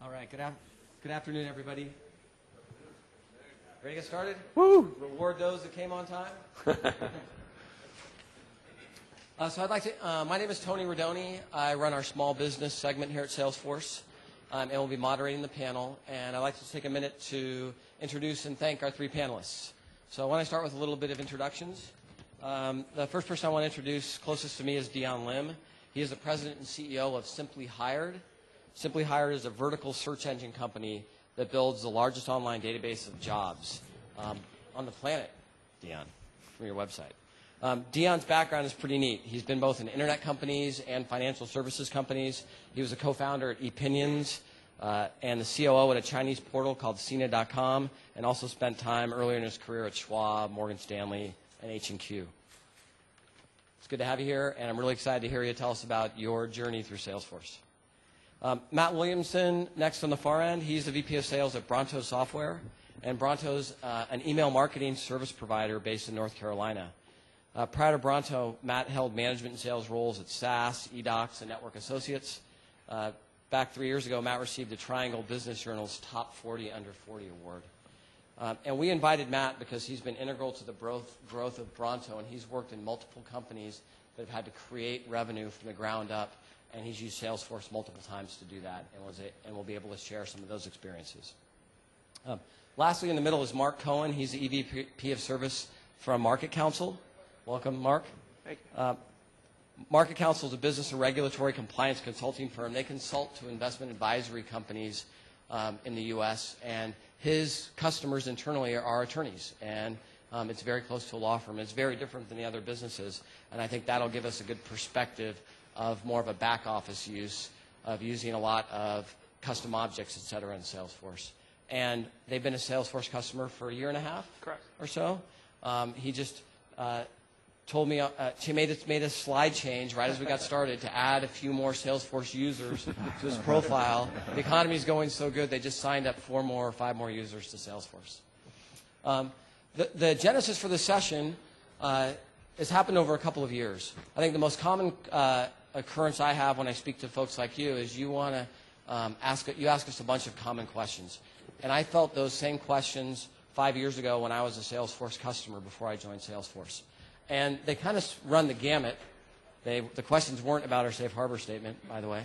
All right, good afternoon, everybody. Ready to get started? Woo! Reward those that came on time. So I'd like to, my name is Tony Rodoni. I run our small business segment here at Salesforce, and we'll be moderating the panel. And I'd like to take a minute to introduce and thank our three panelists. So I want to start with a little bit of introductions. The first person I want to introduce closest to me is Dion Lim. He is the president and CEO of Simply Hired. Simply Hired is a vertical search engine company that builds the largest online database of jobs on the planet, Dion, from your website. Dion's background is pretty neat. He's been both in internet companies and financial services companies. He was a co-founder at ePinions and the COO at a Chinese portal called Sina.com, and also spent time earlier in his career at Schwab, Morgan Stanley, and H&Q. It's good to have you here, and I'm really excited to hear you tell us about your journey through Salesforce. Matt Williamson, next on the far end, he's the VP of Sales at Bronto Software, and Bronto's an email marketing service provider based in North Carolina. Prior to Bronto, Matt held management and sales roles at SAS, eDocs, and Network Associates. Back 3 years ago, Matt received the Triangle Business Journal's Top 40 Under 40 award. And we invited Matt because he's been integral to the growth of Bronto, and he's worked in multiple companies that have had to create revenue from the ground up, and he's used Salesforce multiple times to do that, and will be able to share some of those experiences. Lastly, in the middle is Mark Cohen. He's the EVP of Service from Market Council. Welcome, Mark. Thank you. Market Council is a business and regulatory compliance consulting firm. They consult to investment advisory companies in the U.S., and his customers internally are attorneys, and it's very close to a law firm. It's very different than the other businesses, and I think that'll give us a good perspective of more of a back office use of using a lot of custom objects, et cetera, in Salesforce. And they've been a Salesforce customer for a year and a half. Correct. Or so. He just told me he made a slide change right as we got started to add a few more Salesforce users to his profile. The economy's going so good, they just signed up 4 more or 5 more users to Salesforce. The genesis for this session has happened over a couple of years. I think the most common occurrence I have when I speak to folks like you is you want to ask us a bunch of common questions. And I felt those same questions 5 years ago when I was a Salesforce customer before I joined Salesforce. And they kind of run the gamut. The questions weren't about our safe harbor statement, by the way.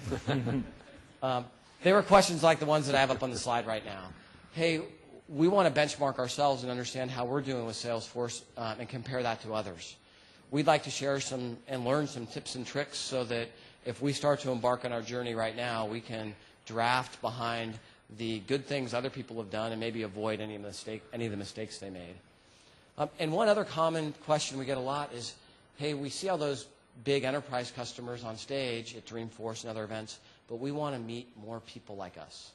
They were questions like the ones that I have up on the slide right now. Hey, we want to benchmark ourselves and understand how we're doing with Salesforce and compare that to others. We'd like to share some and learn some tips and tricks so that if we start to embark on our journey right now, we can draft behind the good things other people have done and maybe avoid any of the mistakes they made. And one other common question we get a lot is, hey, we see all those big enterprise customers on stage at Dreamforce and other events, but we want to meet more people like us.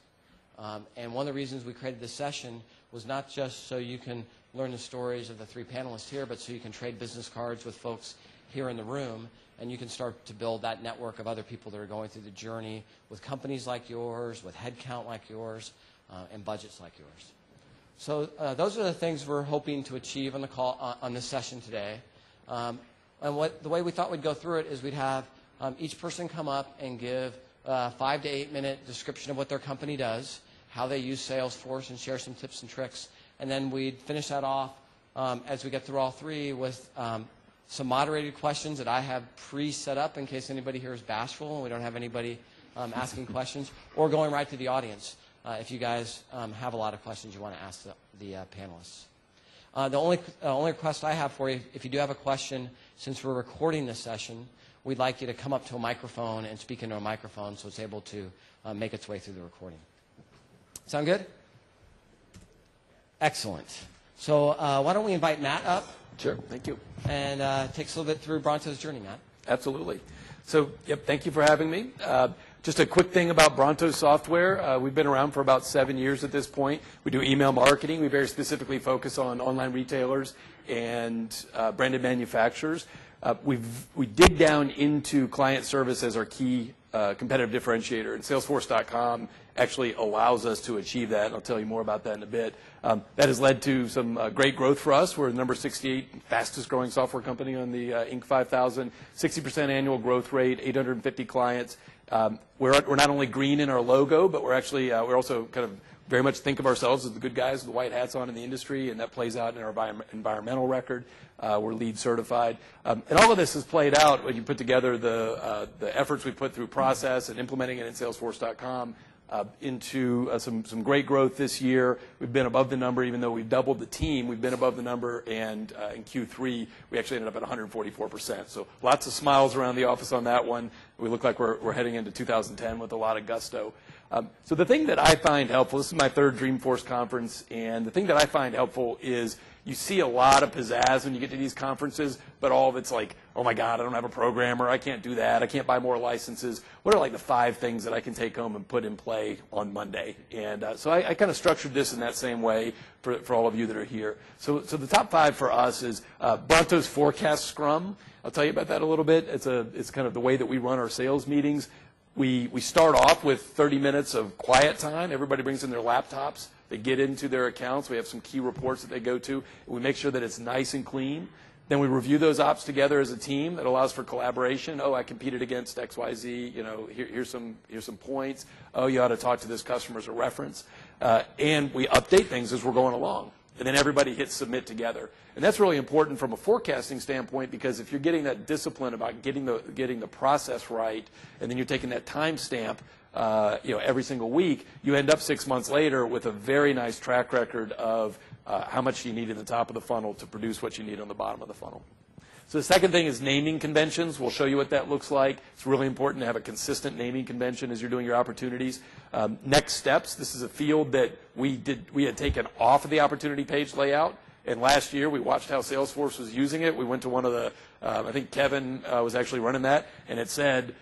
And one of the reasons we created this session was not just so you can learn the stories of the 3 panelists here, but so you can trade business cards with folks here in the room, and you can start to build that network of other people that are going through the journey with companies like yours, with headcount like yours, and budgets like yours. So those are the things we're hoping to achieve on the call on this session today. And the way we thought we'd go through it is we'd have each person come up and give a 5 to 8 minute description of what their company does, how they use Salesforce, and share some tips and tricks. And then we'd finish that off as we get through all 3 with some moderated questions that I have pre-set up in case anybody here is bashful and we don't have anybody asking questions, or going right to the audience if you guys have a lot of questions you want to ask the panelists. The only request I have for you, if you do have a question, since we're recording this session, we'd like you to come up to a microphone and speak into a microphone so it's able to make its way through the recording. Sound good? Excellent. So why don't we invite Matt up? Sure. Thank you. And take us a little bit through Bronto's journey, Matt. Absolutely. So, thank you for having me. Just a quick thing about Bronto Software. We've been around for about 7 years at this point. We do email marketing. We very specifically focus on online retailers and branded manufacturers. We dig down into client service as our key competitive differentiator, and Salesforce.com actually allows us to achieve that. I'll tell you more about that in a bit. That has led to some great growth for us. We're the number 68 fastest growing software company on the Inc. 5000, 60% annual growth rate, 850 clients, We're not only green in our logo, but we're also kind of very much think of ourselves as the good guys with the white hats on in the industry, and that plays out in our environmental record. We're LEED certified. And all of this has played out when you put together the efforts we put through process and implementing it in Salesforce.com into some great growth this year. We've been above the number, even though we've doubled the team. We've been above the number, and in Q3, we actually ended up at 144%. So lots of smiles around the office on that one. We look like we're heading into 2010 with a lot of gusto. So the thing that I find helpful, this is my third Dreamforce conference, and the thing that I find helpful is you see a lot of pizzazz when you get to these conferences, but all of it's like, oh my God, I don't have a programmer, I can't do that, I can't buy more licenses. What are like the 5 things that I can take home and put in play on Monday? And so I kind of structured this in that same way for all of you that are here. So the top 5 for us is Bronto's Forecast Scrum. I'll tell you about that a little bit. It's kind of the way that we run our sales meetings. We start off with 30 minutes of quiet time. Everybody brings in their laptops. They get into their accounts. We have some key reports that they go to. We make sure that it's nice and clean. Then we review those ops together as a team. That allows for collaboration. Oh, I competed against XYZ. You know, here's some points. Oh, you ought to talk to this customer as a reference. And we update things as we're going along. And then everybody hits submit together. And that's really important from a forecasting standpoint, because if you're getting that discipline about getting the process right, and then you're taking that timestamp every single week, you end up 6 months later with a very nice track record of how much you need in the top of the funnel to produce what you need on the bottom of the funnel. So the second thing is naming conventions. We'll show you what that looks like. It's really important to have a consistent naming convention as you're doing your opportunities. Next steps. This is a field that we had taken off of the opportunity page layout. And last year, we watched how Salesforce was using it. We went to one of the, I think Kevin was actually running that, and it said,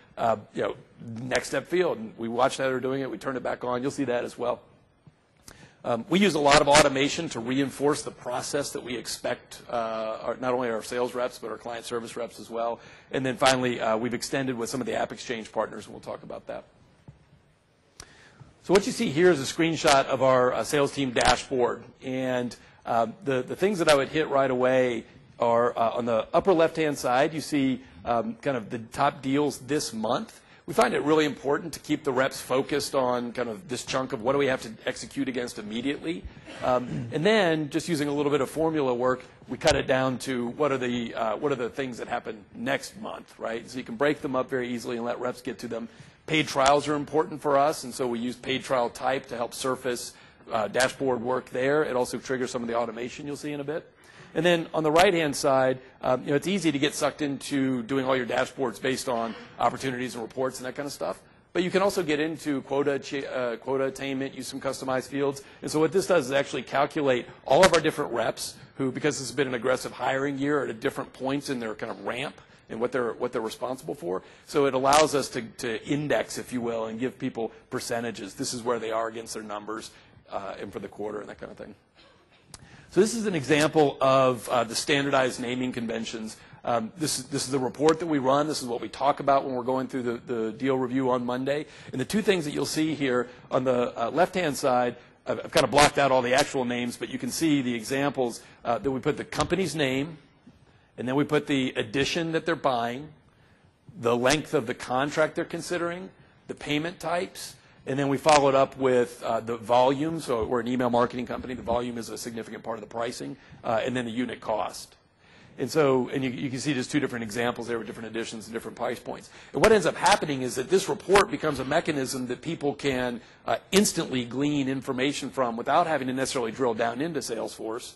next step field. And we watched how they were doing it. We turned it back on. You'll see that as well. We use a lot of automation to reinforce the process that we expect, not only our sales reps, but our client service reps as well. And then finally, we've extended with some of the App Exchange partners, and we'll talk about that. So what you see here is a screenshot of our sales team dashboard. And the things that I would hit right away are on the upper left-hand side, you see kind of the top deals this month. We find it really important to keep the reps focused on kind of this chunk of what do we have to execute against immediately. And then, just using a little bit of formula work, we cut it down to what are the things that happen next month, right? So you can break them up very easily and let reps get to them. Paid trials are important for us, and so we use paid trial type to help surface dashboard work there. It also triggers some of the automation you'll see in a bit. And then on the right-hand side, it's easy to get sucked into doing all your dashboards based on opportunities and reports and that kind of stuff. But you can also get into quota attainment, use some customized fields. And so what this does is actually calculate all of our different reps who, because this has been an aggressive hiring year, are at different points in their kind of ramp and what they're responsible for. So it allows us to index, if you will, and give people percentages. This is where they are against their numbers and for the quarter and that kind of thing. So this is an example of the standardized naming conventions. This is the report that we run. This is what we talk about when we're going through the deal review on Monday. And the two things that you'll see here on the left-hand side, I've kind of blocked out all the actual names, but you can see the examples that we put the company's name, and then we put the edition that they're buying, the length of the contract they're considering, the payment types, and then we followed up with the volume. So we're an email marketing company. The volume is a significant part of the pricing, and then the unit cost. And so, and you can see there's two different examples there with different editions and different price points. And what ends up happening is that this report becomes a mechanism that people can instantly glean information from without having to necessarily drill down into Salesforce.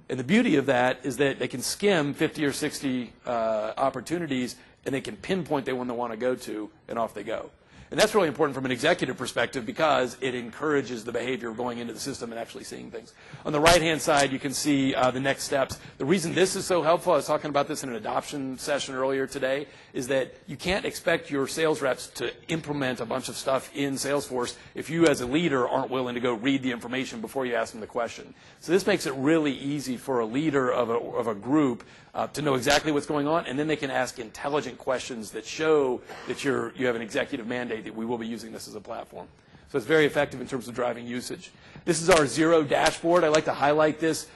And the beauty of that is that they can skim 50 or 60 opportunities, and they can pinpoint the one they want to go to, and off they go. And that's really important from an executive perspective because it encourages the behavior of going into the system and actually seeing things. On the right-hand side, you can see the next steps. The reason this is so helpful, I was talking about this in an adoption session earlier today, is that you can't expect your sales reps to implement a bunch of stuff in Salesforce if you as a leader aren't willing to go read the information before you ask them the question. So this makes it really easy for a leader of a group to know exactly what's going on, and then they can ask intelligent questions that show that you have an executive mandate indicate that we will be using this as a platform. So it's very effective in terms of driving usage. This is our Zero dashboard. I like to highlight this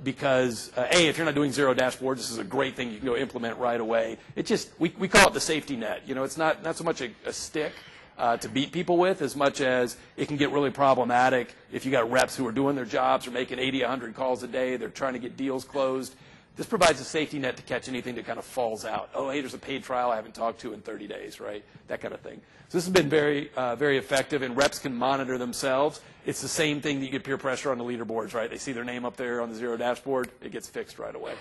because, A, if you're not doing Zero dashboard, this is a great thing you can go implement right away. It just, we call it the safety net. You know, it's not so much a stick to beat people with as much as it can get really problematic if you got reps who are doing their jobs or making 80, 100 calls a day. They're trying to get deals closed. This provides a safety net to catch anything that kind of falls out. Oh, hey, there's a paid trial I haven't talked to in 30 days, right? That kind of thing. So this has been very, very effective, and reps can monitor themselves. It's the same thing that you get peer pressure on the leaderboards, right? They see their name up there on the Zero dashboard. It gets fixed right away.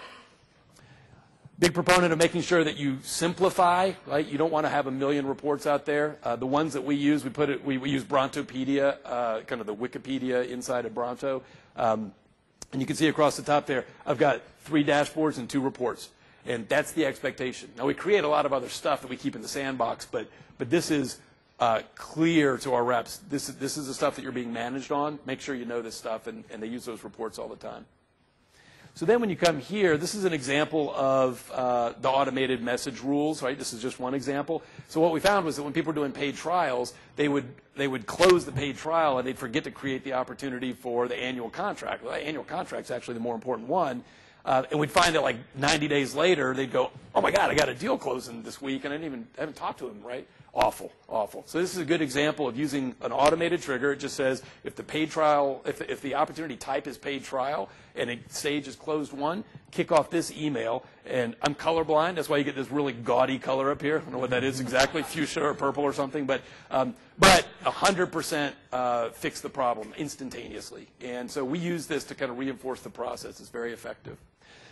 Big proponent of making sure that you simplify, right? You don't want to have a million reports out there. The ones that we use, we use Brontopedia, kind of the Wikipedia inside of Bronto. And you can see across the top there, I've got 3 dashboards and 2 reports. And that's the expectation. Now, we create a lot of other stuff that we keep in the sandbox, but this is clear to our reps. This is the stuff that you're being managed on. Make sure you know this stuff, and they use those reports all the time. So then when you come here, this is an example of the automated message rules, right? This is just one example. So what we found was that when people were doing paid trials, they would close the paid trial and they'd forget to create the opportunity for the annual contract. Well, the annual contract's actually the more important one. And we'd find that like 90 days later, they'd go, oh my God, I got a deal closing this week and I haven't talked to him, right? Awful, awful. So this is a good example of using an automated trigger. It just says if the paid trial, if the opportunity type is paid trial and a stage is closed won, kick off this email. And I'm colorblind. That's why you get this really gaudy color up here. I don't know what that is exactly, fuchsia or purple or something. But 100% fix the problem instantaneously. And so we use this to kind of reinforce the process. It's very effective.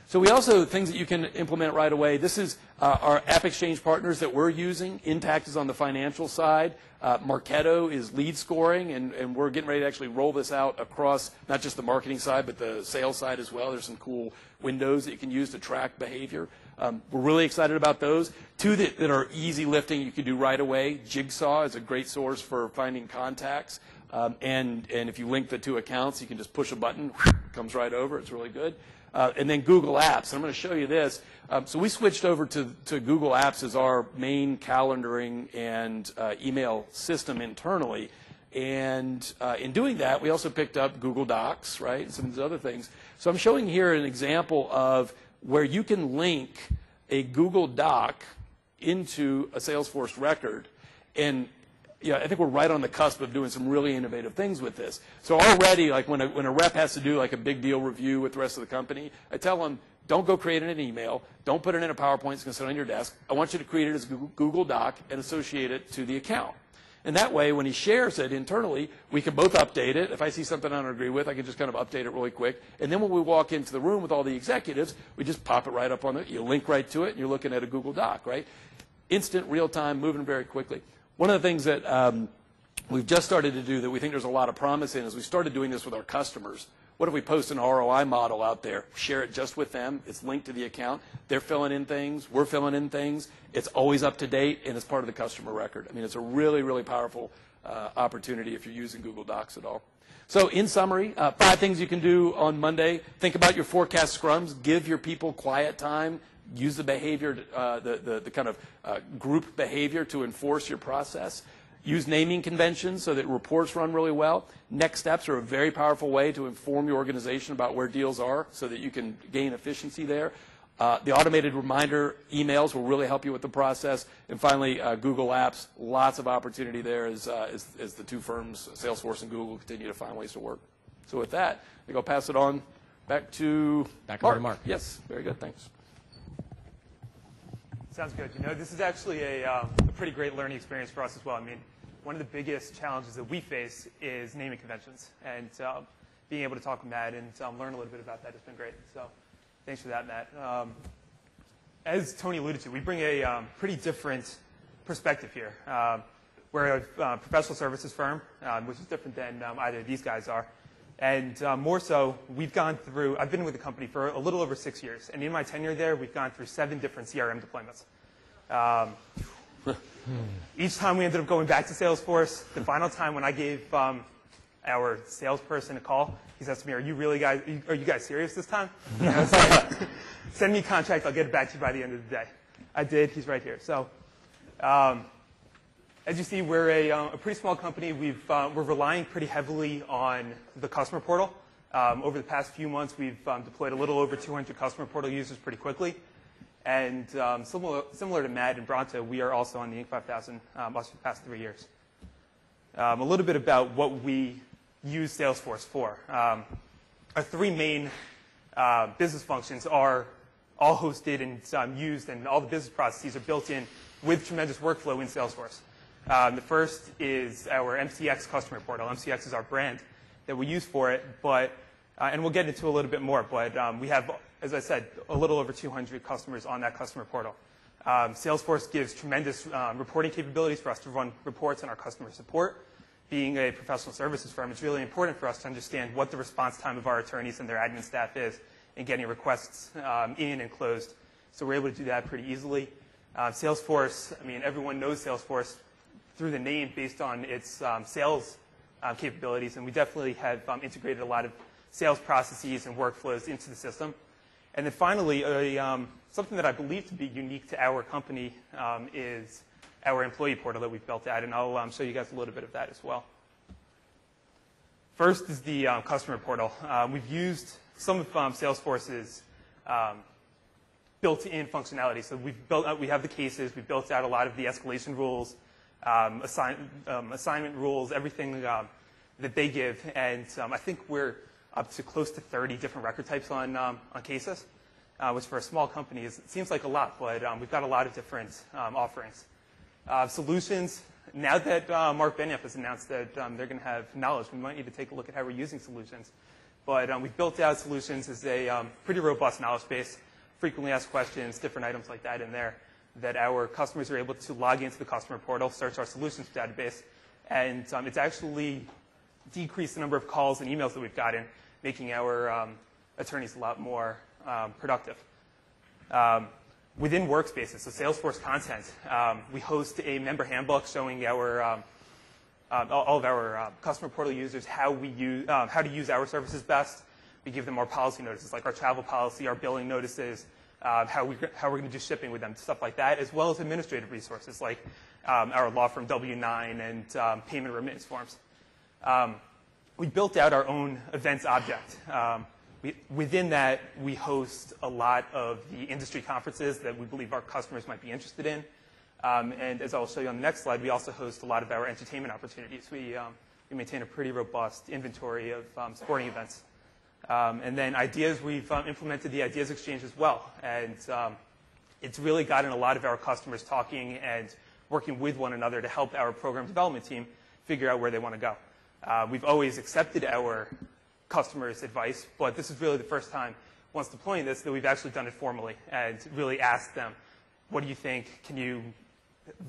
So we also, things that you can implement right away, this is our App Exchange partners that we're using. Intact is on the financial side. Marketo is lead scoring, and we're getting ready to actually roll this out across not just the marketing side, but the sales side as well. There's some cool windows that you can use to track behavior. We're really excited about those. 2 that are easy lifting you can do right away. Jigsaw is a great source for finding contacts. And if you link the 2 accounts, you can just push a button, it comes right over. It's really good. And then Google Apps. And I'm going to show you this. So we switched over to Google Apps as our main calendaring and email system internally. And in doing that, we also picked up Google Docs, right, and some of these other things. So I'm showing here an example of where you can link a Google Doc into a Salesforce record. And yeah, I think we're right on the cusp of doing some really innovative things with this. So already, like when a rep has to do like a big deal review with the rest of the company, I tell them, don't go create it in an email. Don't put it in a PowerPoint. It's going to sit on your desk. I want you to create it as a Google Doc and associate it to the account. And that way, when he shares it internally, we can both update it. If I see something I don't agree with, I can just kind of update it really quick. And then when we walk into the room with all the executives, we just pop it right up on it. You link right to it, and you're looking at a Google Doc, right? Instant, real time, moving very quickly. One of the things that we've just started to do that we think there's a lot of promise in is we started doing this with our customers. What if we post an ROI model out there, share it just with them, it's linked to the account, they're filling in things, we're filling in things, it's always up to date, and it's part of the customer record. I mean, it's a really, really powerful opportunity if you're using Google Docs at all. So in summary, 5 things you can do on Monday. Think about your forecast scrums, give your people quiet time, use the behavior, the kind of group behavior to enforce your process. Use naming conventions so that reports run really well. Next steps are a very powerful way to inform your organization about where deals are so that you can gain efficiency there. The automated reminder emails will really help you with the process. And finally, Google Apps, lots of opportunity there as the 2 firms, Salesforce and Google, continue to find ways to work. So with that, I think I'll pass it on back to Mark. Yes, very good, thanks. Sounds good. You know, this is actually a pretty great learning experience for us as well. I mean, one of the biggest challenges that we face is naming conventions. And being able to talk with Matt and learn a little bit about that has been great. So thanks for that, Matt. As Tony alluded to, we bring a pretty different perspective here. We're a professional services firm, which is different than either of these guys are. And more so, I've been with the company for a little over 6 years. And in my tenure there, we've gone through 7 different CRM deployments. Each time we ended up going back to Salesforce. The final time when I gave our salesperson a call, he says to me, are you guys serious this time? You know, it's like, send me a contract, I'll get it back to you by the end of the day. I did, he's right here. So As you see, we're a pretty small company. We're relying pretty heavily on the customer portal. Over the past few months, we've deployed a little over 200 customer portal users pretty quickly. And similar to Matt and Bronto, we are also on the Inc. 5000 for the past 3 years. A little bit about what we use Salesforce for. Our three main business functions are all hosted and used, and all the business processes are built in with tremendous workflow in Salesforce. The first is our MCX customer portal. MCX is our brand that we use for it, but and we'll get into a little bit more, but we have, as I said, a little over 200 customers on that customer portal. Salesforce gives tremendous reporting capabilities for us to run reports on our customer support. Being a professional services firm, it's really important for us to understand what the response time of our attorneys and their admin staff is in getting requests in and closed. So we're able to do that pretty easily. Salesforce, I mean, everyone knows Salesforce through the name based on its sales capabilities, and we definitely have integrated a lot of sales processes and workflows into the system. And then finally, something that I believe to be unique to our company is our employee portal that we've built out, and I'll show you guys a little bit of that as well. First is the customer portal. We've used some of Salesforce's built-in functionality. So we have the cases, we've built out a lot of the escalation rules, assignment rules, everything that they give, and I think we're up to close to 30 different record types on cases, which for a small company seems like a lot, but we've got a lot of different offerings. Solutions, now that Mark Benioff has announced that they're going to have knowledge, we might need to take a look at how we're using solutions. But we've built out solutions as a pretty robust knowledge base, frequently asked questions, different items like that in there, that our customers are able to log into the customer portal, search our solutions database, and it's actually decreased the number of calls and emails that we've gotten, making our attorneys a lot more productive. Within workspaces, so Salesforce content, we host a member handbook showing our all of our customer portal users how to use our services best. We give them our policy notices, like our travel policy, our billing notices, how we're going to do shipping with them, stuff like that, as well as administrative resources like our law firm W-9 and payment remittance forms. We built out our own events object. Within that, we host a lot of the industry conferences that we believe our customers might be interested in. And as I'll show you on the next slide, we also host a lot of our entertainment opportunities. We maintain a pretty robust inventory of sporting events. And then ideas, we've implemented the Ideas Exchange as well. And it's really gotten a lot of our customers talking and working with one another to help our program development team figure out where they want to go. We've always accepted our customers' advice, but this is really the first time, once deploying this, that we've actually done it formally and really asked them, what do you think? Can you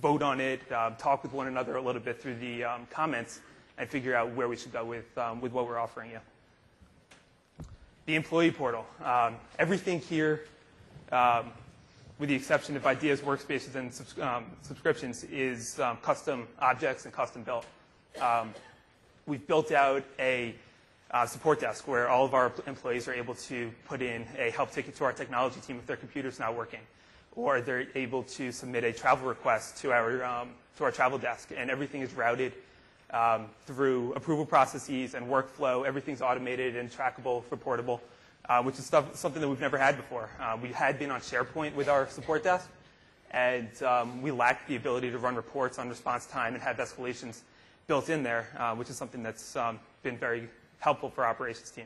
vote on it, talk with one another a little bit through the comments, and figure out where we should go with what we're offering you. The employee portal. Everything here, with the exception of ideas, workspaces, and subscriptions, is custom objects and custom built. We've built out a support desk where all of our employees are able to put in a help ticket to our technology team if their computer's not working, or they're able to submit a travel request to our travel desk, and everything is routed through approval processes and workflow. Everything's automated and trackable, reportable, which is something that we've never had before. We had been on SharePoint with our support desk, and we lacked the ability to run reports on response time and have escalations built in there, which is something that's been very helpful for our operations team.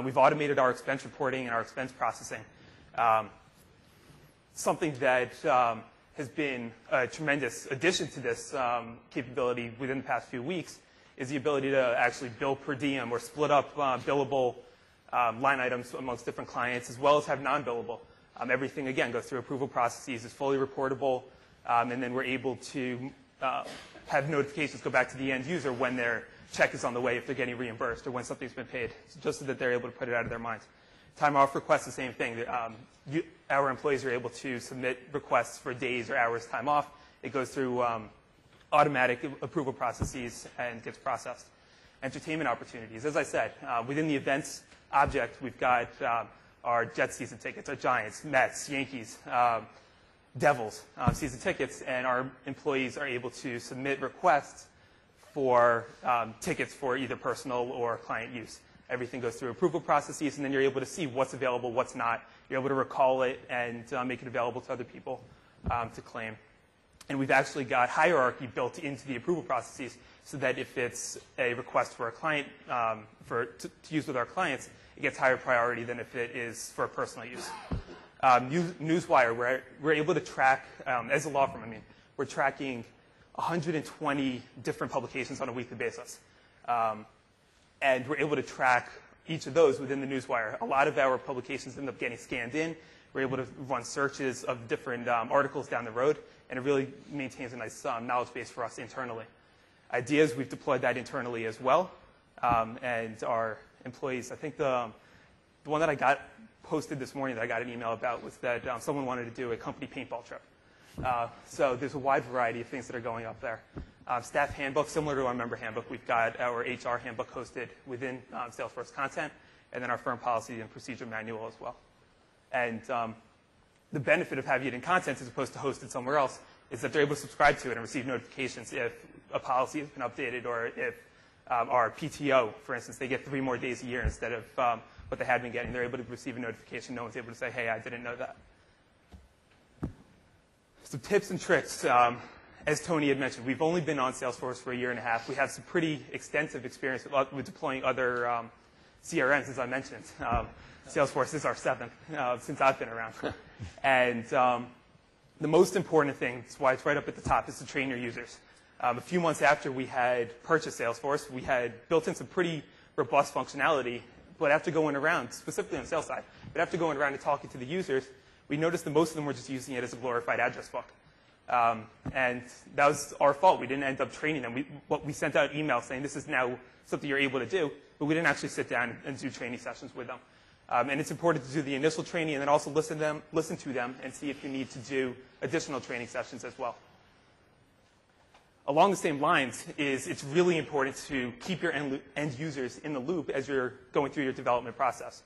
We've automated our expense reporting and our expense processing. Something that has been a tremendous addition to this capability within the past few weeks is the ability to actually bill per diem or split up billable line items amongst different clients, as well as have non-billable. Everything, again, goes through approval processes, is fully reportable, and then we're able to have notifications go back to the end user when their check is on the way, if they're getting reimbursed, or when something's been paid, just so that they're able to put it out of their minds. Time off requests, the same thing. Our employees are able to submit requests for days or hours time off. It goes through automatic approval processes and gets processed. Entertainment opportunities. As I said, within the events object, we've got our Jets season tickets, our Giants, Mets, Yankees. devils sees the tickets, and our employees are able to submit requests for tickets for either personal or client use. Everything goes through approval processes, and then you're able to see what's available, what's not. You're able to recall it and make it available to other people to claim. And we've actually got hierarchy built into the approval processes so that if it's a request for a client to use with our clients, it gets higher priority than if it is for personal use. Newswire, we're able to track, as a law firm, we're tracking 120 different publications on a weekly basis. And we're able to track each of those within the Newswire. A lot of our publications end up getting scanned in. We're able to run searches of different articles down the road, and it really maintains a nice knowledge base for us internally. Ideas, we've deployed that internally as well. And our employees, I think the one that I got posted this morning that I got an email about was that someone wanted to do a company paintball trip. So there's a wide variety of things that are going up there. Staff handbook, similar to our member handbook, we've got our HR handbook hosted within Salesforce content, and then our firm policy and procedure manual as well. And the benefit of having it in content as opposed to hosted somewhere else is that they're able to subscribe to it and receive notifications if a policy has been updated or if our PTO, for instance, they get 3 more days a year instead of what they had been getting. They're able to receive a notification. No one's able to say, hey, I didn't know that. So tips and tricks. As Tony had mentioned, we've only been on Salesforce for a year and a half. We have some pretty extensive experience with deploying other CRMs, as I mentioned. Salesforce is our 7th since I've been around. And the most important thing, that's why it's right up at the top, is to train your users. A few months after we had purchased Salesforce, we had built in some pretty robust functionality, but after going around, specifically on the sales side, but after going around and talking to the users, we noticed that most of them were just using it as a glorified address book. And that was our fault. We didn't end up training them. We sent out emails saying this is now something you're able to do, but we didn't actually sit down and do training sessions with them. And it's important to do the initial training and then also listen to them and see if you need to do additional training sessions as well. Along the same lines it's really important to keep your end users in the loop as you're going through your development process.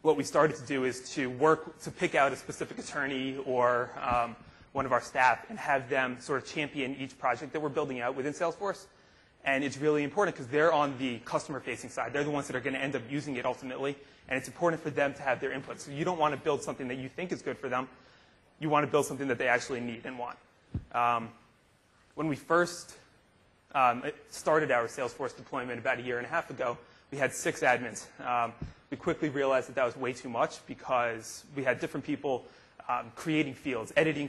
What we started to do is to work to pick out a specific attorney or one of our staff and have them sort of champion each project that we're building out within Salesforce. And it's really important because they're on the customer-facing side. They're the ones that are going to end up using it ultimately, and it's important for them to have their input. So you don't want to build something that you think is good for them. You want to build something that they actually need and want. When we first started our Salesforce deployment about a year and a half ago, we had 6 admins. We quickly realized that was way too much because we had different people creating fields, editing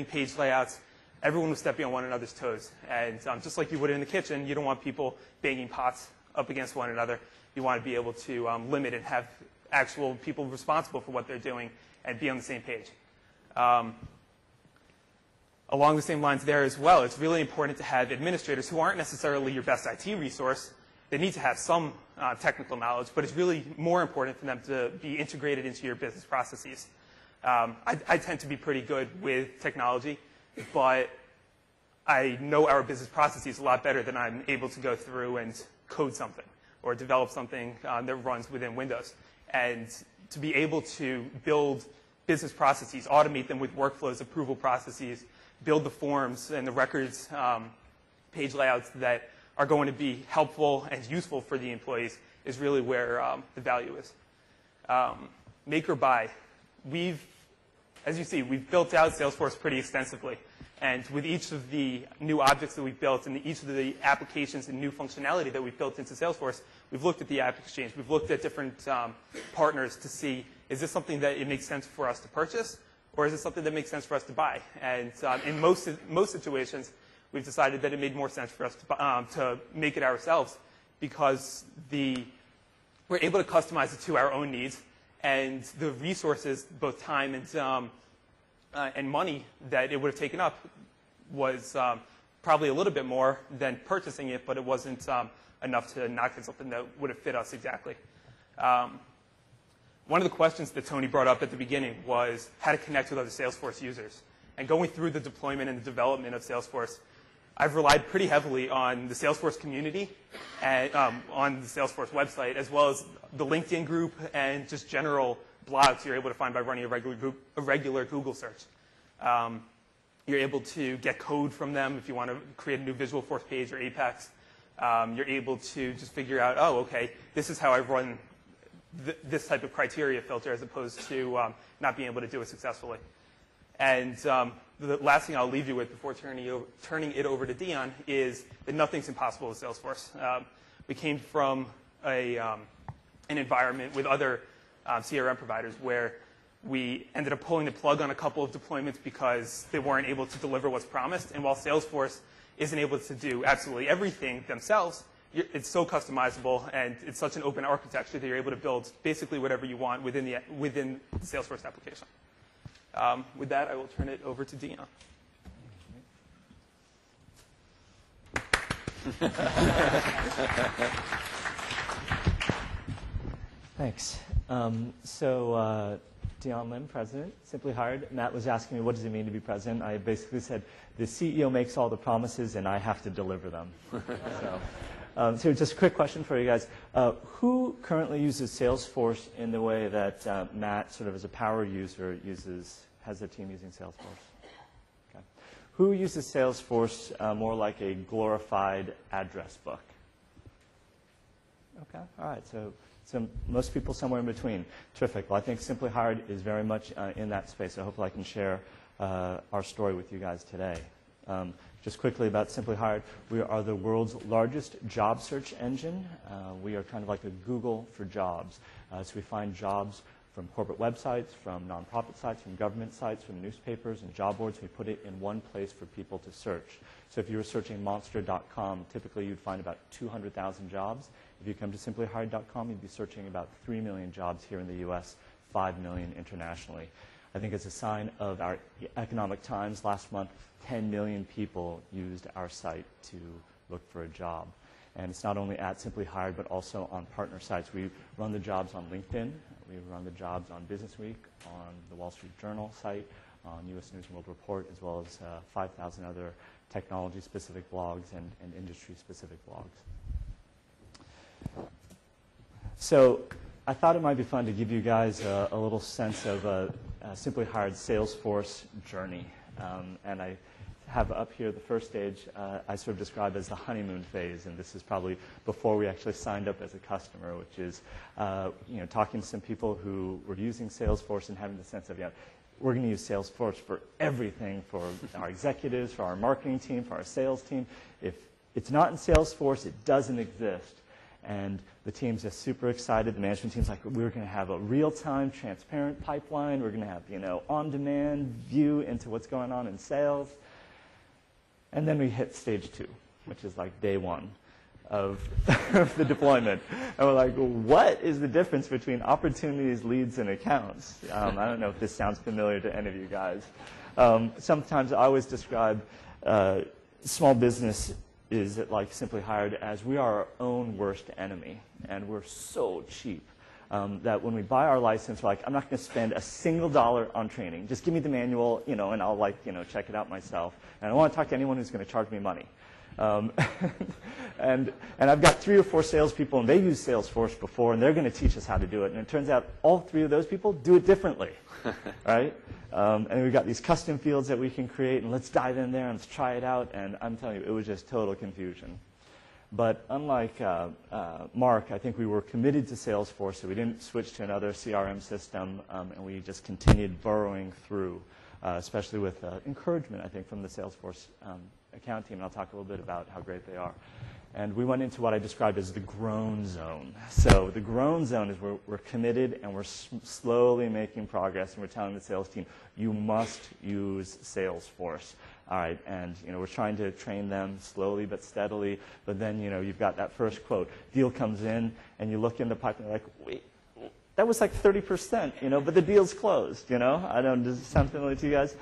page layouts. Everyone was stepping on one another's toes. And just like you would in the kitchen, you don't want people banging pots up against one another. You want to be able to limit and have actual people responsible for what they're doing and be on the same page. Along the same lines there as well, it's really important to have administrators who aren't necessarily your best IT resource. They need to have some technical knowledge, but it's really more important for them to be integrated into your business processes. I tend to be pretty good with technology, but I know our business processes a lot better than I'm able to go through and code something or develop something that runs within Windows. And to be able to build business processes, automate them with workflows, approval processes, build the forms and the records page layouts that are going to be helpful and useful for the employees is really where the value is. Make or buy. As you see, we've built out Salesforce pretty extensively. And with each of the new objects that we've built and each of the applications and new functionality that we've built into Salesforce, we've looked at the App Exchange. We've looked at different partners to see, is this something that it makes sense for us to purchase, or is it something that makes sense for us to buy? And in most situations, we've decided that it made more sense for us to make it ourselves because we're able to customize it to our own needs, and the resources, both time and money that it would have taken up was probably a little bit more than purchasing it, but it wasn't enough to not get something that would have fit us exactly. One of the questions that Tony brought up at the beginning was how to connect with other Salesforce users. And going through the deployment and the development of Salesforce, I've relied pretty heavily on the Salesforce community and on the Salesforce website, as well as the LinkedIn group and just general blogs you're able to find by running a regular Google search. You're able to get code from them if you want to create a new Visualforce page or Apex. You're able to just figure out, oh, okay, this is how I run this type of criteria filter as opposed to not being able to do it successfully. And the last thing I'll leave you with before turning it over to Dion is that nothing's impossible with Salesforce. We came from an environment with other CRM providers where we ended up pulling the plug on a couple of deployments because they weren't able to deliver what's promised. And while Salesforce isn't able to do absolutely everything themselves, it's so customizable and it's such an open architecture that you're able to build basically whatever you want within the Salesforce application. With that, I will turn it over to Dion. Thanks. Dion Lim, president, Simply Hired. Matt was asking me, what does it mean to be president? I basically said, the CEO makes all the promises, and I have to deliver them. So just a quick question for you guys. Who currently uses Salesforce in the way that Matt, sort of as a power user, has their team using Salesforce? Okay. Who uses Salesforce more like a glorified address book? Okay, all right. So most people somewhere in between. Terrific. Well, I think Simply Hired is very much in that space, so hopefully I can share our story with you guys today. Just quickly about Simply Hired, we are the world's largest job search engine. We are kind of like a Google for jobs. So we find jobs from corporate websites, from nonprofit sites, from government sites, from newspapers and job boards. We put it in one place for people to search. So if you were searching monster.com, typically you'd find about 200,000 jobs. If you come to simplyhired.com, you'd be searching about 3 million jobs here in the US, 5 million internationally. I think as a sign of our economic times, last month, 10 million people used our site to look for a job. And it's not only at Simply Hired, but also on partner sites. We run the jobs on LinkedIn. We run the jobs on Business Week, on the Wall Street Journal site, on US News and World Report, as well as 5,000 other technology-specific blogs and industry-specific blogs. So I thought it might be fun to give you guys a little sense of a Simply Hired Salesforce journey. And I have up here the first stage I sort of describe as the honeymoon phase, and this is probably before we actually signed up as a customer, which is talking to some people who were using Salesforce and having the sense of, we're going to use Salesforce for everything, for our executives, for our marketing team, for our sales team. If it's not in Salesforce, it doesn't exist. And the team's just super excited. The management team's like, we're going to have a real-time, transparent pipeline. We're going to have, on-demand view into what's going on in sales. And then we hit stage 2, which is like day 1 of the deployment. And we're like, what is the difference between opportunities, leads, and accounts? I don't know if this sounds familiar to any of you guys. Sometimes I always describe small business is like Simply Hired as we are our own worst enemy, and we're so cheap that when we buy our license, we're like, I'm not going to spend a single dollar on training. Just give me the manual, and I'll check it out myself. And I don't want to talk to anyone who's going to charge me money. And I've got 3 or 4 salespeople, and they use Salesforce before, and they're going to teach us how to do it. And it turns out all 3 of those people do it differently, right? And we've got these custom fields that we can create, and let's dive in there and let's try it out. And I'm telling you, it was just total confusion. But unlike Mark, I think we were committed to Salesforce, so we didn't switch to another CRM system, and we just continued burrowing through, especially with encouragement, I think, from the Salesforce account team. And I'll talk a little bit about how great they are. And we went into what I described as the groan zone. So the groan zone is we're committed and we're slowly making progress, and we're telling the sales team, you must use Salesforce. All right, and we're trying to train them slowly but steadily, but then you've got that first quote. Deal comes in, and you look in the pipe, and you're like, wait, that was like 30%, but the deal's closed, I don't know, does it sound familiar to you guys?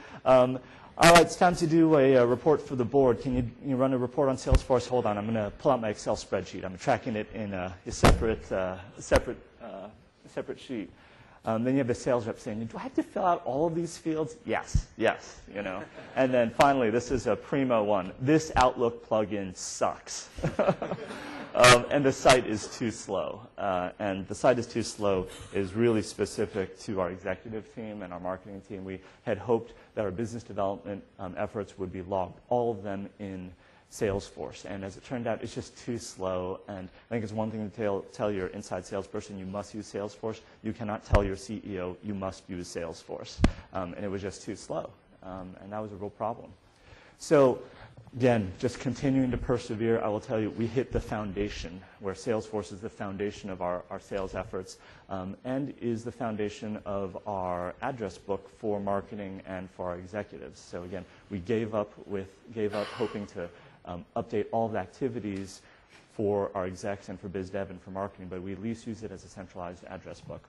All right, it's time to do a report for the board. Can you run a report on Salesforce? Hold on, I'm going to pull out my Excel spreadsheet. I'm tracking it in a separate sheet. Then you have the sales rep saying, do I have to fill out all of these fields? Yes, And then finally, this is a primo one. This Outlook plugin sucks. And the site is too slow. And the site is too slow is really specific to our executive team and our marketing team. We had hoped that our business development efforts would be logged, all of them in Salesforce. And as it turned out, it's just too slow. And I think it's one thing to tell your inside salesperson you must use Salesforce. You cannot tell your CEO you must use Salesforce. And it was just too slow. And that was a real problem. So again, just continuing to persevere, I will tell you, we hit the foundation, where Salesforce is the foundation of our sales efforts and is the foundation of our address book for marketing and for our executives. So again, we gave up hoping to update all the activities for our execs and for biz dev and for marketing, but we at least use it as a centralized address book.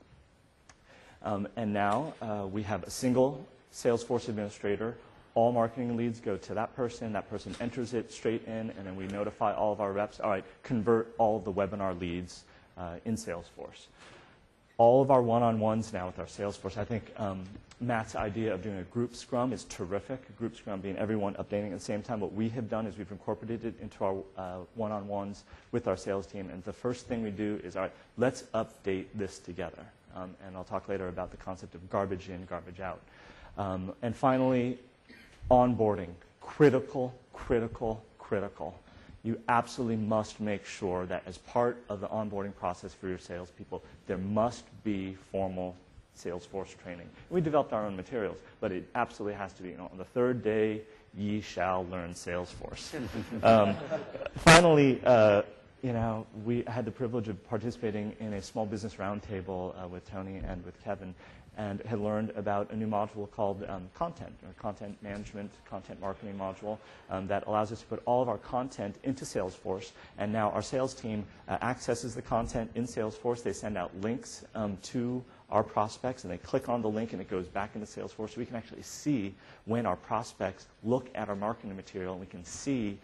And now we have a single Salesforce administrator. All marketing leads go to that person enters it straight in, and then we notify all of our reps, all right, convert all of the webinar leads in Salesforce. All of our one-on-ones now with our Salesforce, I think Matt's idea of doing a group scrum is terrific. A group scrum being everyone updating at the same time. What we have done is we've incorporated it into our one-on-ones with our sales team, and the first thing we do is, all right, let's update this together. And I'll talk later about the concept of garbage in, garbage out. And finally, onboarding, critical, critical, critical. You absolutely must make sure that as part of the onboarding process for your salespeople, there must be formal Salesforce training. We developed our own materials, but it absolutely has to be, on the third day, ye shall learn Salesforce. Finally, we had the privilege of participating in a small business roundtable with Tony and with Kevin, and had learned about a new module called content, or content management, content marketing module that allows us to put all of our content into Salesforce. And now our sales team accesses the content in Salesforce. They send out links to our prospects, and they click on the link, and it goes back into Salesforce. So we can actually see when our prospects look at our marketing material, and we can see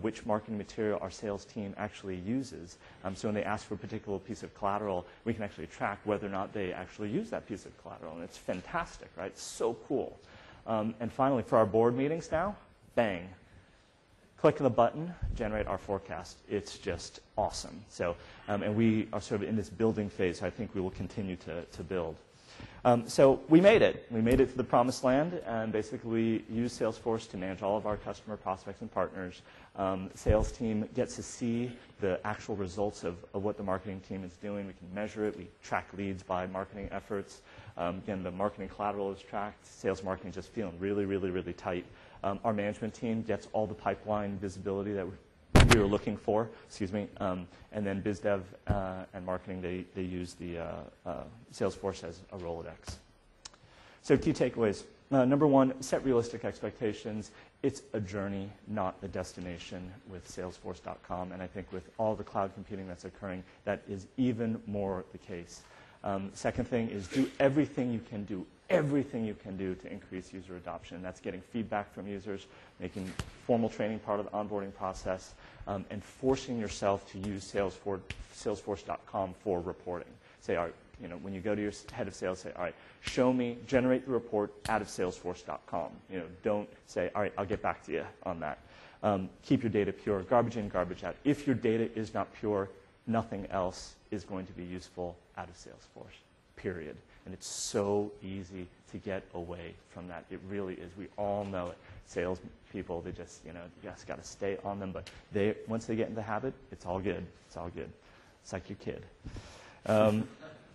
which marketing material our sales team actually uses. So when they ask for a particular piece of collateral, we can actually track whether or not they actually use that piece of collateral. And it's fantastic, right? It's so cool. And finally, for our board meetings now, bang. Click the button, generate our forecast. It's just awesome. So, and we are sort of in this building phase, so I think we will continue to build. So we made it. We made it to the promised land, and basically we use Salesforce to manage all of our customer prospects and partners. Sales team gets to see the actual results of what the marketing team is doing. We can measure it. We track leads by marketing efforts. Again, the marketing collateral is tracked. Sales marketing is just feeling really, really, really tight. Our management team gets all the pipeline visibility that we were looking for, and then biz dev and marketing, they use the Salesforce as a Rolodex. So key takeaways. Number one, set realistic expectations. It's a journey, not a destination with Salesforce.com, and I think with all the cloud computing that's occurring, that is even more the case. Second thing is do everything you can do to increase user adoption. That's getting feedback from users, making formal training part of the onboarding process, and forcing yourself to use Salesforce.com for reporting. Say, all right, when you go to your head of sales, say, all right, generate the report out of Salesforce.com. Don't say, all right, I'll get back to you on that. Keep your data pure, garbage in, garbage out. If your data is not pure, nothing else is going to be useful out of Salesforce, period. And it's so easy to get away from that. It really is. We all know it. Sales people, they just, you just got to stay on them. But once they get in the habit, it's all good. It's all good. It's like your kid.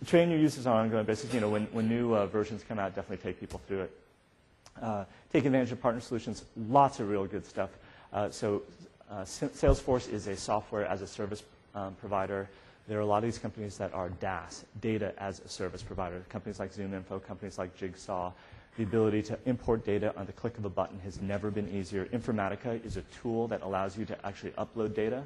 Train your users on an ongoing basis. When new versions come out, definitely take people through it. Take advantage of partner solutions. Lots of real good stuff. Salesforce is a software as a service provider. There are a lot of these companies that are DaaS, data as a service provider. Companies like ZoomInfo, companies like Jigsaw. The ability to import data on the click of a button has never been easier. Informatica is a tool that allows you to actually upload data.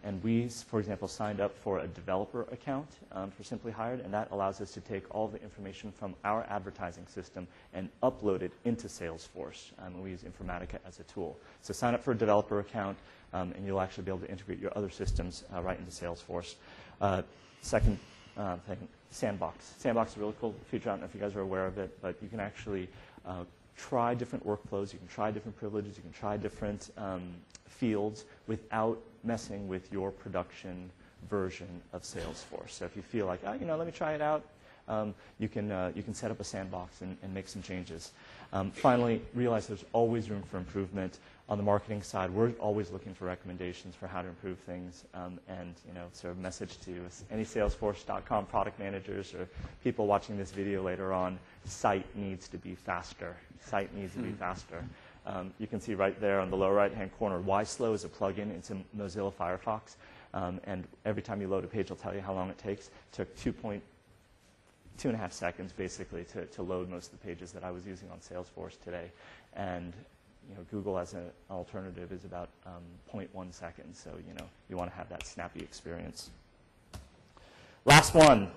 And we, for example, signed up for a developer account for Simply Hired, and that allows us to take all the information from our advertising system and upload it into Salesforce. We use Informatica as a tool. So sign up for a developer account, and you'll actually be able to integrate your other systems right into Salesforce. Second thing, Sandbox. Sandbox is a really cool feature. I don't know if you guys are aware of it, but you can actually try different workflows, you can try different privileges, you can try different fields without messing with your production version of Salesforce. So if you feel like, oh, let me try it out, you can set up a sandbox and make some changes. Finally, realize there's always room for improvement. On the marketing side, we're always looking for recommendations for how to improve things. And sort of message to any Salesforce.com product managers or people watching this video later on, site needs to be faster. Site needs to be faster. You can see right there on the lower right-hand corner, Why Slow is a plugin. It's in Mozilla Firefox. And every time you load a page, it'll tell you how long it takes. It took 2.5 seconds, basically, to load most of the pages that I was using on Salesforce today. And Google as an alternative is about 0.1 seconds. So you want to have that snappy experience. Last one.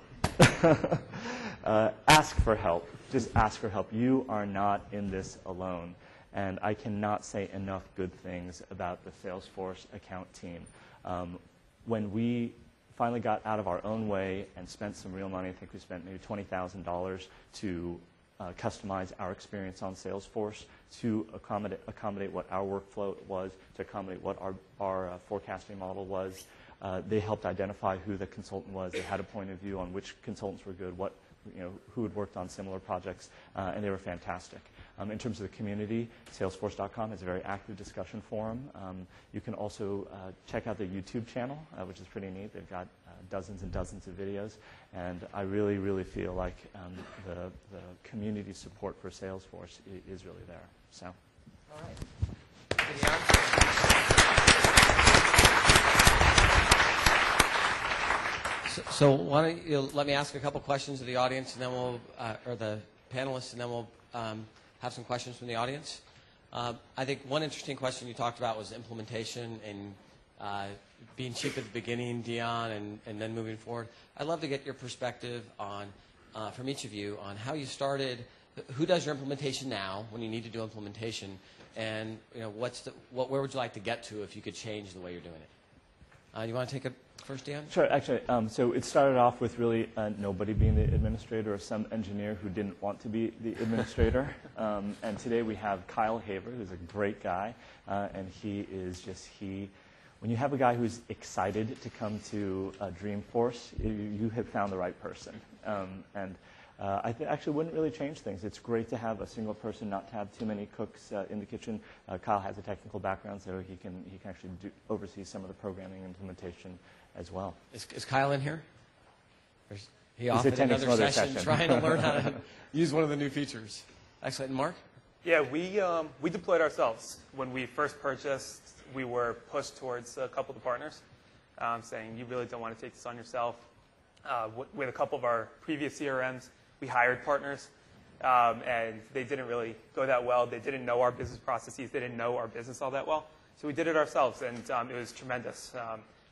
Ask for help. Just ask for help. You are not in this alone. And I cannot say enough good things about the Salesforce account team. When we finally got out of our own way and spent some real money, I think we spent maybe $20,000 to customize our experience on Salesforce to accommodate what our workflow was, to accommodate what our forecasting model was. They helped identify who the consultant was. They had a point of view on which consultants were good, who had worked on similar projects, and they were fantastic. In terms of the community, Salesforce.com has a very active discussion forum. You can also check out the YouTube channel, which is pretty neat. They've got dozens and dozens of videos, and I really, really feel like the community support for Salesforce is really there. So, all right. So why don't you let me ask a couple questions of the audience, and then we'll, or the panelists, and then we'll have some questions from the audience. I think one interesting question you talked about was implementation and being cheap at the beginning, Dion, and then moving forward. I'd love to get your perspective on, from each of you, on how you started, who does your implementation now when you need to do implementation, and where would you like to get to if you could change the way you're doing it? You want to take it first, Dion? Sure. Actually, so it started off with really nobody being the administrator or some engineer who didn't want to be the administrator. And today we have Kyle Haver, who's a great guy, and he is just when you have a guy who's excited to come to Dreamforce, you have found the right person. And I actually wouldn't really change things. It's great to have a single person, not to have too many cooks in the kitchen. Kyle has a technical background, so he can actually oversee some of the programming implementation as well. Is Kyle in here? Or is he off at attending another some other session trying to learn how to use one of the new features? Excellent. And Mark? Yeah, we deployed ourselves. When we first purchased, we were pushed towards a couple of the partners, saying you really don't want to take this on yourself. With a couple of our previous CRMs, we hired partners, and they didn't really go that well. They didn't know our business processes. They didn't know our business all that well. So we did it ourselves, and it was tremendous.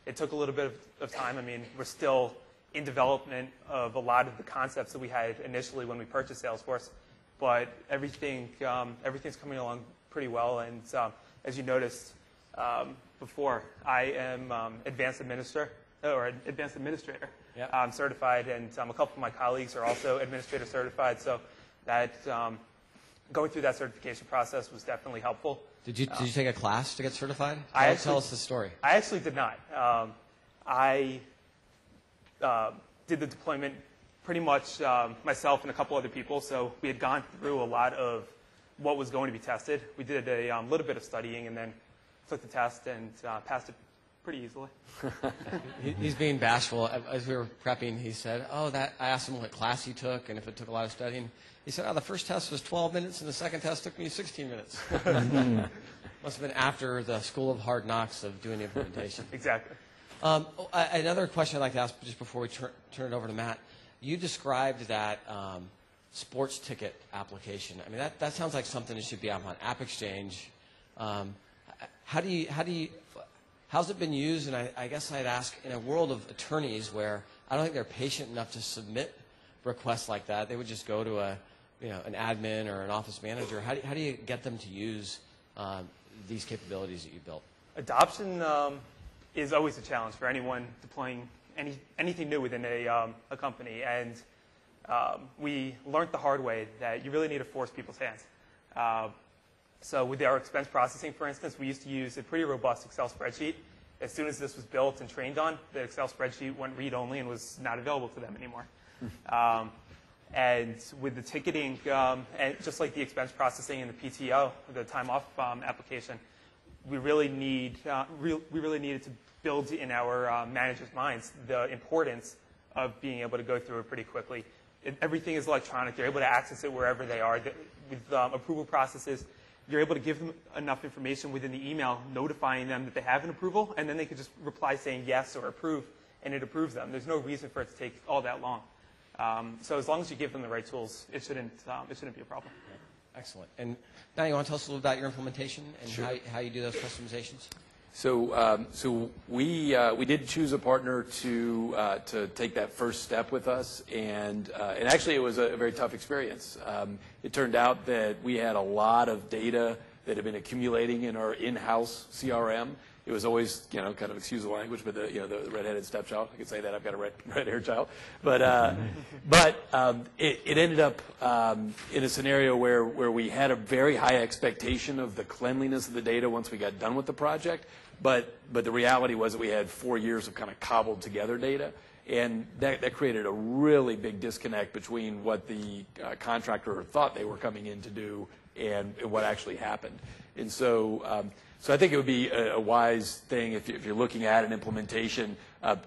It took a little bit of time. I mean, we're still in development of a lot of the concepts that we had initially when we purchased Salesforce, but everything's coming along pretty well. And as you noticed before, I am advanced administrator. Yep. I'm certified, and a couple of my colleagues are also administrator certified. So that going through that certification process was definitely helpful. Did you take a class to get certified? Tell us the story. I actually did not. I did the deployment pretty much myself and a couple other people. So we had gone through a lot of what was going to be tested. We did a little bit of studying and then took the test and passed it pretty easily. He's being bashful. As we were prepping, he said, I asked him what class he took and if it took a lot of studying. He said, the first test was 12 minutes and the second test took me 16 minutes. Must have been after the School of Hard Knocks of doing the implementation. Exactly. Another question I'd like to ask just before we turn it over to Matt. You described that sports ticket application. I mean, that sounds like something that should be on AppExchange. How's it been used? And I guess I'd ask, in a world of attorneys where I don't think they're patient enough to submit requests like that, they would just go to an admin or an office manager. How do you get them to use these capabilities that you built? Adoption is always a challenge for anyone deploying anything new within a company. And we learned the hard way that you really need to force people's hands. So with our expense processing, for instance, we used to use a pretty robust Excel spreadsheet. As soon as this was built and trained on, the Excel spreadsheet went read-only and was not available to them anymore. And with the ticketing, and just like the expense processing and the PTO, the time-off application, we really needed to build in our managers' minds the importance of being able to go through it pretty quickly. Everything is electronic. They're able to access it wherever they are. With approval processes, you're able to give them enough information within the email notifying them that they have an approval, and then they could just reply saying yes or approve, and it approves them. There's no reason for it to take all that long. So as long as you give them the right tools, it shouldn't be a problem. Excellent. And now you want to tell us a little about your implementation and Sure. how you do those customizations? So we did choose a partner to take that first step with us, and actually it was a very tough experience. It turned out that we had a lot of data that had been accumulating in our in-house CRM. It was always, kind of excuse the language, but the redheaded stepchild. I could say that I've got a red-haired child, but it ended up in a scenario where we had a very high expectation of the cleanliness of the data once we got done with the project, but the reality was that we had 4 years of kind of cobbled together data, and that created a really big disconnect between what the contractor thought they were coming in to do and what actually happened. And so I think it would be a wise thing if you're looking at an implementation,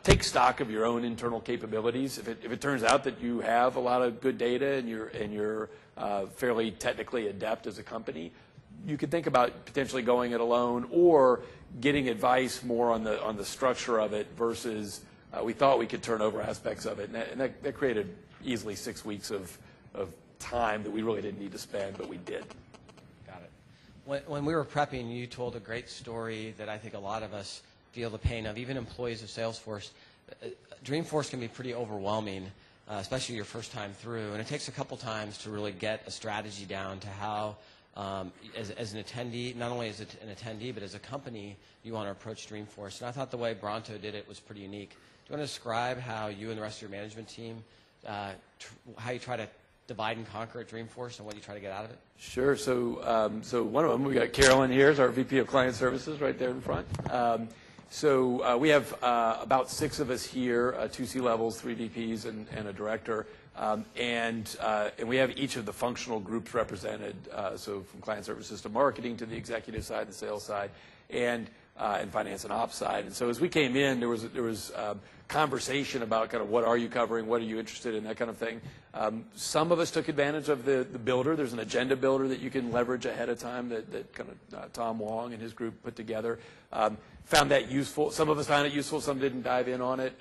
take stock of your own internal capabilities. If it turns out that you have a lot of good data and you're fairly technically adept as a company, you could think about potentially going it alone or getting advice more on the structure of it versus we thought we could turn over aspects of it. And that created easily 6 weeks of time that we really didn't need to spend, but we did. Got it. When we were prepping, you told a great story that I think a lot of us feel the pain of, even employees of Salesforce. Dreamforce can be pretty overwhelming, especially your first time through, and it takes a couple times to really get a strategy down to how, as an attendee, not only as an attendee, but as a company, you want to approach Dreamforce. And I thought the way Bronto did it was pretty unique. Do you want to describe how you and the rest of your management team, how you try to divide and conquer at Dreamforce and what you try to get out of it? Sure. So one of them, we got Carolyn here, is our VP of Client Services right there in front. So we have about 6 of us here, 2 C-levels, 3 VPs, and a director. And we have each of the functional groups represented, so from client services to marketing to the executive side, the sales side, and finance and ops side. And so as we came in, there was conversation about kind of what are you covering, what are you interested in, that kind of thing. Some of us took advantage of the builder. There's an agenda builder that you can leverage ahead of time that kind of Tom Wong and his group put together. Found that useful. Some of us found it useful. Some didn't dive in on it.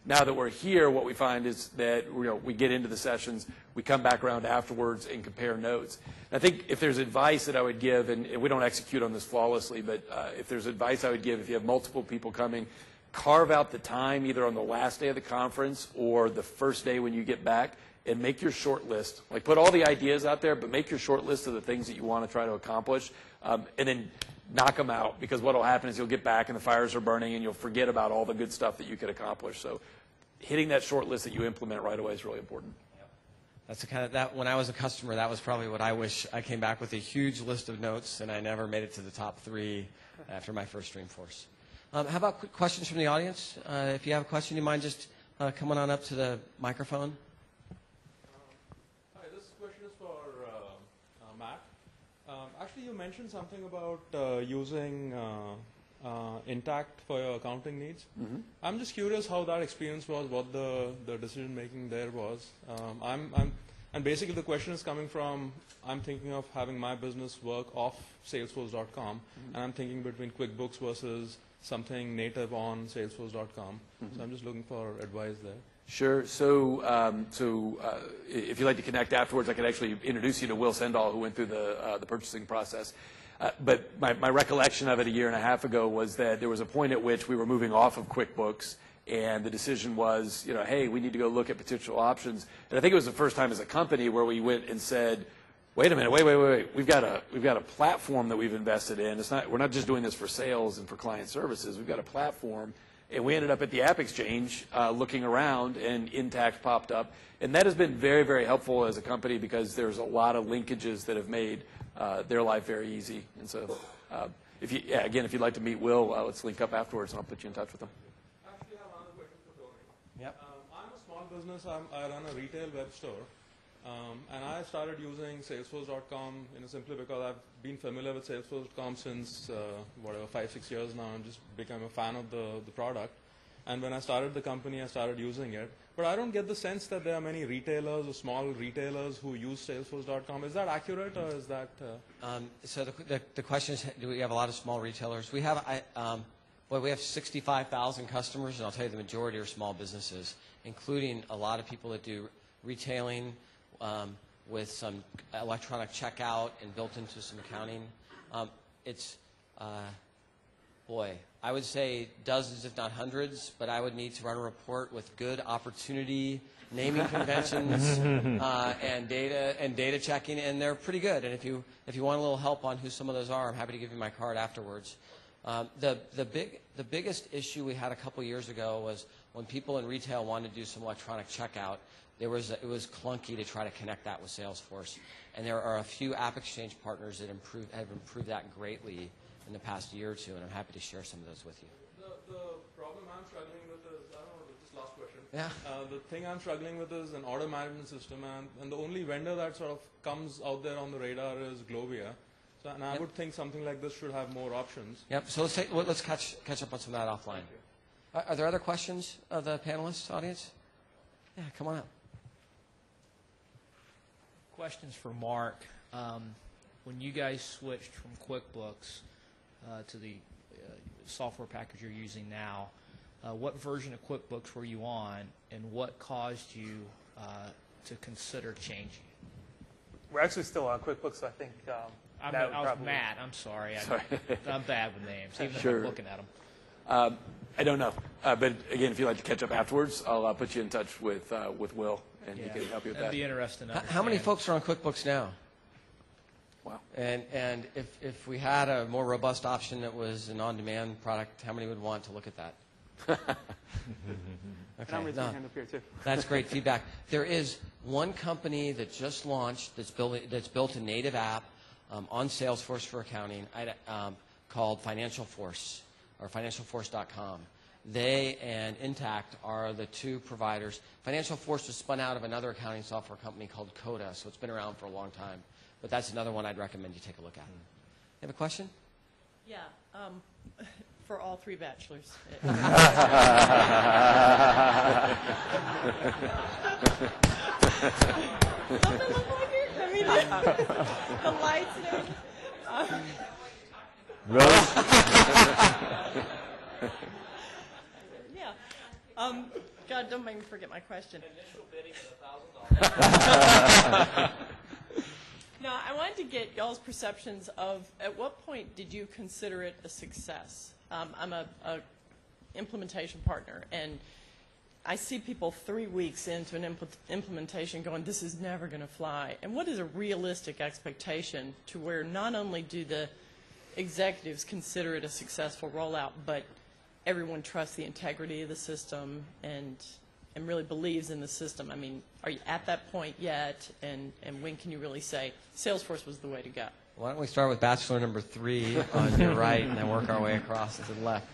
Now that we're here, what we find is that we get into the sessions, we come back around afterwards and compare notes. And I think if there's advice that I would give, and we don't execute on this flawlessly, but if there's advice I would give, if you have multiple people coming, carve out the time either on the last day of the conference or the first day when you get back and make your short list. Like, put all the ideas out there, but make your short list of the things that you want to try to accomplish, and then knock them out, because what will happen is you'll get back and the fires are burning and you'll forget about all the good stuff that you could accomplish. So hitting that short list that you implement right away is really important. That's the kind of that. When I was a customer, that was probably what I wish. I came back with a huge list of notes, and I never made it to the top 3 after my first Dreamforce. How about quick questions from the audience? If you have a question, you mind just coming on up to the microphone? Hi, this question is for Matt. Actually, you mentioned something about using Intact for your accounting needs. Mm-hmm. I'm just curious how that experience was, what the decision making there was. And basically the question is coming from, I'm thinking of having my business work off Salesforce.com, mm-hmm. and I'm thinking between QuickBooks versus something native on Salesforce.com. Mm-hmm. So I'm just looking for advice there. Sure. So if you'd like to connect afterwards, I could actually introduce you to Will Sendall, who went through the purchasing process. But my recollection of it a year and a half ago was that there was a point at which we were moving off of QuickBooks, and the decision was, hey, we need to go look at potential options. And I think it was the first time as a company where we went and said, wait a minute, wait. We've got a platform that we've invested in. We're not just doing this for sales and for client services. We've got a platform, And we ended up at the App Exchange looking around, and Intact popped up. And that has been very, very helpful as a company because there's a lot of linkages that have made their life very easy. And so, if you'd like to meet Will, let's link up afterwards, and I'll put you in touch with him. Actually, I have another question for Tony. Yep. I'm a small business. I run a retail web store. And I started using Salesforce.com simply because I've been familiar with Salesforce.com since 5-6 years now, and just become a fan of the product. And when I started the company, I started using it. But I don't get the sense that there are many retailers or small retailers who use Salesforce.com. Is that accurate, or is that? So the question is, do we have a lot of small retailers? We have we have 65,000 customers, and I'll tell you the majority are small businesses, including a lot of people that do retailing. With some electronic checkout and built into some accounting. I would say dozens, if not hundreds, but I would need to run a report with good opportunity, naming conventions, and data checking, and they're pretty good. And if you want a little help on who some of those are, I'm happy to give you my card afterwards. The biggest issue we had a couple years ago was when people in retail wanted to do some electronic checkout. It was clunky to try to connect that with Salesforce, and there are a few App Exchange partners that have improved that greatly in the past year or two, and I'm happy to share some of those with you. The problem I'm struggling with is, I don't know, this last question. Yeah. The thing I'm struggling with is an order management system, and the only vendor that sort of comes out there on the radar is Glovia. So, and I would think something like this should have more options. Yep. So let's catch up on some of that offline. Are there other questions of the panelists, audience? Yeah, come on up. Questions for Mark. When you guys switched from QuickBooks to the software package you're using now, what version of QuickBooks were you on, and what caused you to consider changing? We're actually still on QuickBooks, so I think I was Matt. I'm sorry. I'm bad with names, even if I'm looking at them. I don't know. But again, if you'd like to catch up afterwards, I'll put you in touch with Will, and he can help you with that. That'd be interesting to How many folks are on QuickBooks now? Wow. And if we had a more robust option that was an on-demand product, how many would want to look at that? And I'm raising my hand up here, too. That's great feedback. There is one company that just launched that's built a native app on Salesforce for accounting called Financial Force, or financialforce.com. They and Intact are the two providers. Financial Force was spun out of another accounting software company called Coda, so it's been around for a long time. But that's another one I'd recommend you take a look at. You have a question? Yeah, for all three bachelors. Don't they look like it? I mean, the lights and everything. Yeah. God, don't make me forget my question. Initial bidding is $1,000. No, I wanted to get y'all's perceptions of at what point did you consider it a success? I'm a implementation partner, and I see people 3 weeks into an implementation going, this is never going to fly. And what is a realistic expectation to where not only do the executives consider it a successful rollout, but everyone trusts the integrity of the system and really believes in the system? I mean, are you at that point yet? And when can you really say Salesforce was the way to go? Why don't we start with bachelor number 3 on your right and then work our way across to the left?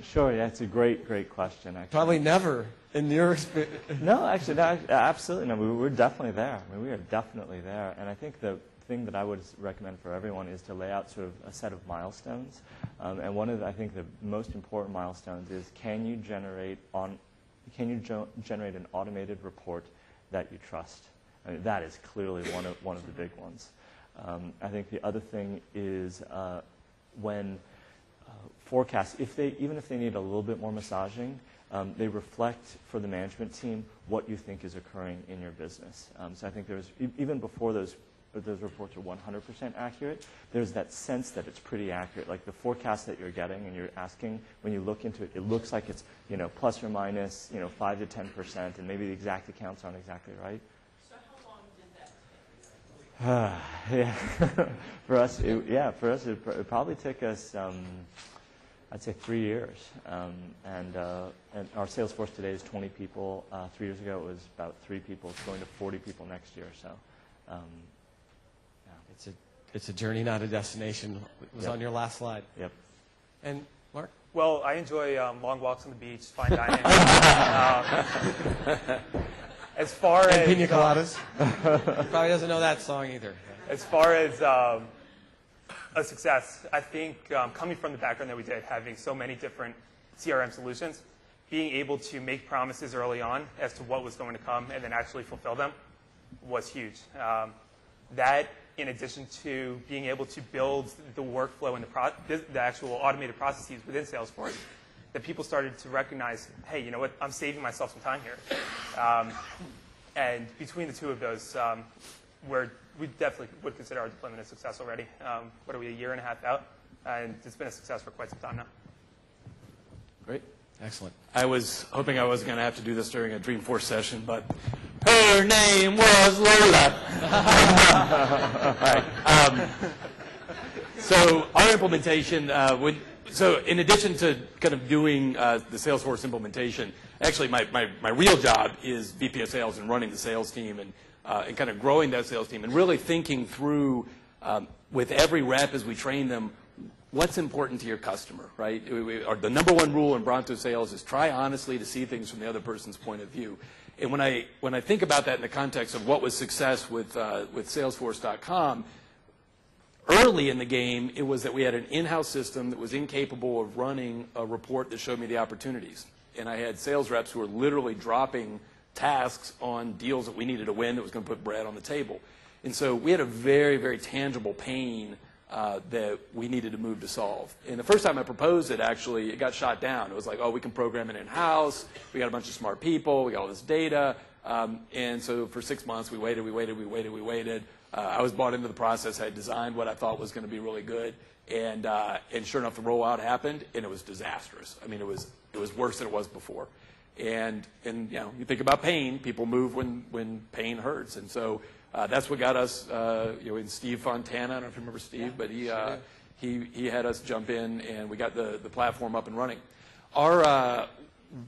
Sure, yeah, it's a great question. Actually. Probably never in your experience. No, actually, no, absolutely. No, we're definitely there. I mean, we are definitely there. And I think the thing that I would recommend for everyone is to lay out sort of a set of milestones. And one of I think the most important milestones is can you generate an automated report that you trust? I mean, that is clearly one of the big ones. I think the other thing is when forecasts, even if they need a little bit more massaging, they reflect for the management team what you think is occurring in your business. So I think there's even before those reports are 100% accurate, there's that sense that it's pretty accurate. Like the forecast that you're getting and you're asking, when you look into it, it looks like it's plus or minus 5 to 10%, and maybe the exact accounts aren't exactly right. So how long did that take? Yeah, for us, it probably took us. I'd say 3 years. And our sales force today is 20 people. 3 years ago, it was about 3 people. It's going to 40 people next year. So, yeah. It's a journey, not a destination. It was Yep. on your last slide. Yep. And Mark? Well, I enjoy long walks on the beach, fine dining. As far And as pina coladas. Probably doesn't know that song either. as far as a success, I think coming from the background that we did, having so many different CRM solutions, being able to make promises early on as to what was going to come and then actually fulfill them was huge. That, in addition to being able to build the workflow and the actual automated processes within Salesforce, that people started to recognize, hey, you know what, I'm saving myself some time here. And between the two of those, we definitely would consider our deployment a success already. What are we, a year and a half out? And it's been a success for quite some time now. Great. Excellent. I was hoping I wasn't going to have to do this during a Dreamforce session, but her name was Lola. All right. So our implementation, so in addition to kind of doing the Salesforce implementation, actually my real job is VP of Sales and running the sales team and kind of growing that sales team and really thinking through with every rep as we train them, what's important to your customer, right? The number one rule in Bronto sales is try honestly to see things from the other person's point of view. And when I think about that in the context of what was success with Salesforce.com, early in the game, it was that we had an in-house system that was incapable of running a report that showed me the opportunities. And I had sales reps who were literally dropping tasks on deals that we needed to win that was going to put bread on the table. And so we had a very, very tangible pain that we needed to move to solve. And the first time I proposed it, actually, it got shot down. It was like, oh, we can program it in-house. We got a bunch of smart people. We got all this data. And so for 6 months, we waited. I was bought into the process. I had designed what I thought was going to be really good. And sure enough, the rollout happened, and it was disastrous. I mean, it was worse than it was before. And you know, you think about pain. People move when pain hurts. And so that's what got us, in Steve Fontana. I don't know if you remember Steve, but he had us jump in, and we got the platform up and running.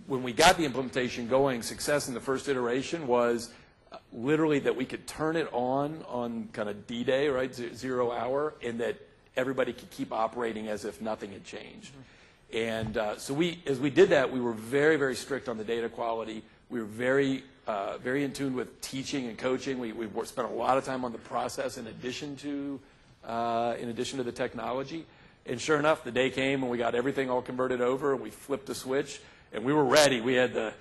When we got the implementation going, success in the first iteration was literally that we could turn it on kind of D-Day, right, 0 hour, and that everybody could keep operating as if nothing had changed. And so as we did that, we were very, very strict on the data quality. We were very in tune with teaching and coaching. We spent a lot of time on the process in addition to the technology. And sure enough, the day came when we got everything all converted over, and we flipped the switch, and we were ready. We were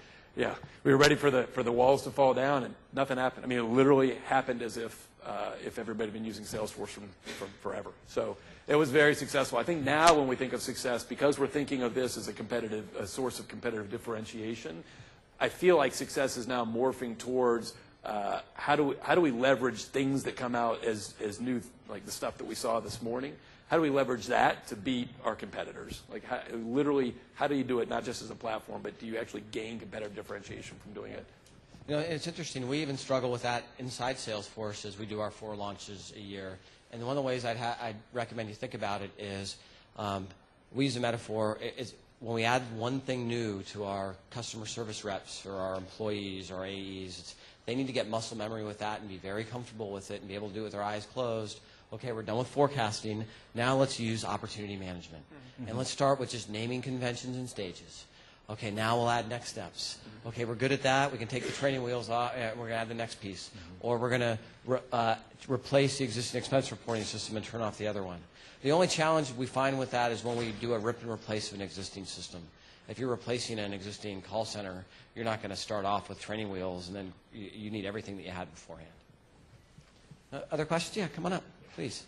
ready for the walls to fall down, and nothing happened. I mean, it literally happened as if everybody had been using Salesforce from forever. So it was very successful. I think now when we think of success, because we're thinking of this as a source of competitive differentiation, I feel like success is now morphing towards how do we leverage things that come out as new, like the stuff that we saw this morning. How do we leverage that to beat our competitors? Like how do you do it not just as a platform, but do you actually gain competitive differentiation from doing it? You know, it's interesting. We even struggle with that inside Salesforce as we do our 4 launches a year. And one of the ways I'd recommend you think about it is we use a metaphor. When we add one thing new to our customer service reps or our employees or AEs, they need to get muscle memory with that and be very comfortable with it and be able to do it with their eyes closed. Okay, we're done with forecasting. Now let's use opportunity management. Mm-hmm. And let's start with just naming conventions and stages. Okay, now we'll add next steps. Okay, we're good at that. We can take the training wheels off, and we're going to add the next piece. Mm-hmm. Or we're going to replace the existing expense reporting system and turn off the other one. The only challenge we find with that is when we do a rip and replace of an existing system. If you're replacing an existing call center, you're not going to start off with training wheels, and then you need everything that you had beforehand. Other questions? Yeah, come on up, please.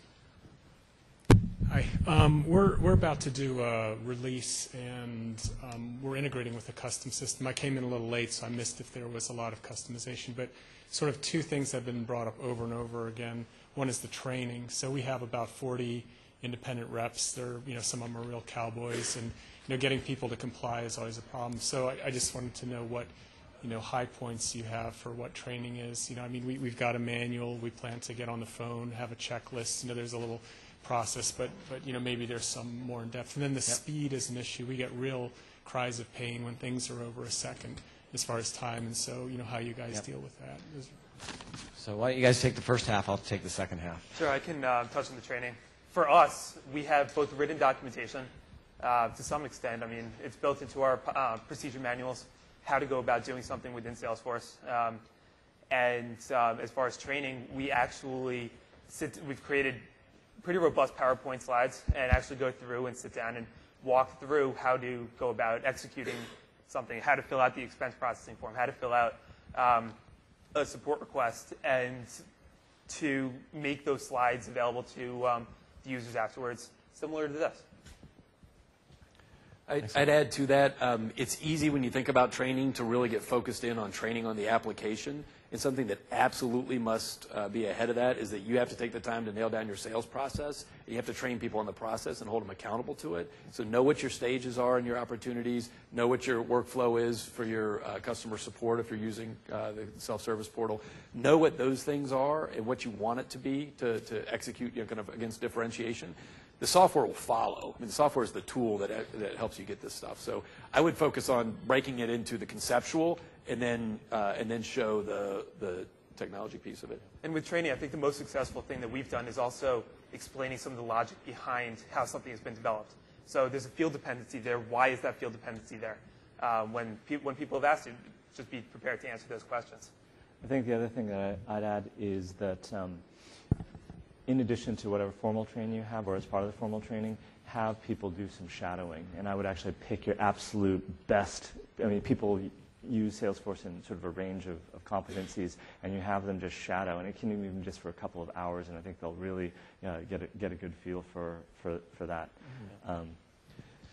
Hi. We're about to do a release, and we're integrating with a custom system. I came in a little late, so I missed if there was a lot of customization. But sort of 2 things have been brought up over and over again. One is the training. So we have about 40 independent reps. They're, some of them are real cowboys, and getting people to comply is always a problem. So I just wanted to know what high points you have for what training is. We've got a manual. We plan to get on the phone, have a checklist. There's a little process, but maybe there's some more in depth. And then the speed is an issue. We get real cries of pain when things are over a second as far as time, and so how you guys deal with that. So why don't you guys take the first half? I'll take the second half. Sure, I can touch on the training. For us, we have both written documentation to some extent. I mean, it's built into our procedure manuals, how to go about doing something within Salesforce. And as far as training, we've created pretty robust PowerPoint slides and actually go through and sit down and walk through how to go about executing something, how to fill out the expense processing form, how to fill out a support request, and to make those slides available to the users afterwards, similar to this. I'd add to that, it's easy when you think about training to really get focused in on training on the application. And something that absolutely must be ahead of that is that you have to take the time to nail down your sales process. You have to train people on the process and hold them accountable to it. So know what your stages are and your opportunities. Know what your workflow is for your customer support if you're using the self-service portal. Know what those things are and what you want it to be to execute kind of against differentiation. The software will follow. I mean, the software is the tool that helps you get this stuff. So I would focus on breaking it into the conceptual and then show the technology piece of it. And with training, I think the most successful thing that we've done is also explaining some of the logic behind how something has been developed. So there's a field dependency there. Why is that field dependency there? When people have asked you, just be prepared to answer those questions. I think the other thing that I'd add is that in addition to whatever formal training you have or as part of the formal training, have people do some shadowing. And I would actually pick your absolute best. I mean, people use Salesforce in sort of a range of competencies, and you have them just shadow. And it can even just for a couple of hours, and I think they'll really get a good feel for that.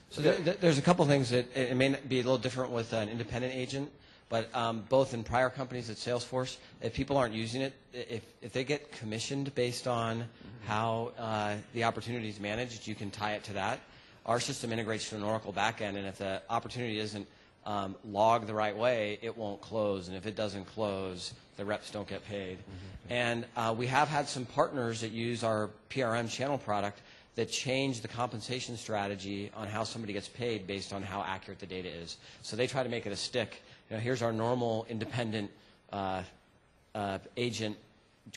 So there's a couple things that it may be a little different with an independent agent, but both in prior companies at Salesforce, if people aren't using it, if they get commissioned based on how the opportunity is managed, you can tie it to that. Our system integrates to an Oracle backend, and if the opportunity isn't logged the right way, it won't close. And if it doesn't close, the reps don't get paid. And we have had some partners that use our PRM channel product that change the compensation strategy on how somebody gets paid based on how accurate the data is. So they try to make it a stick. Here's our normal independent agent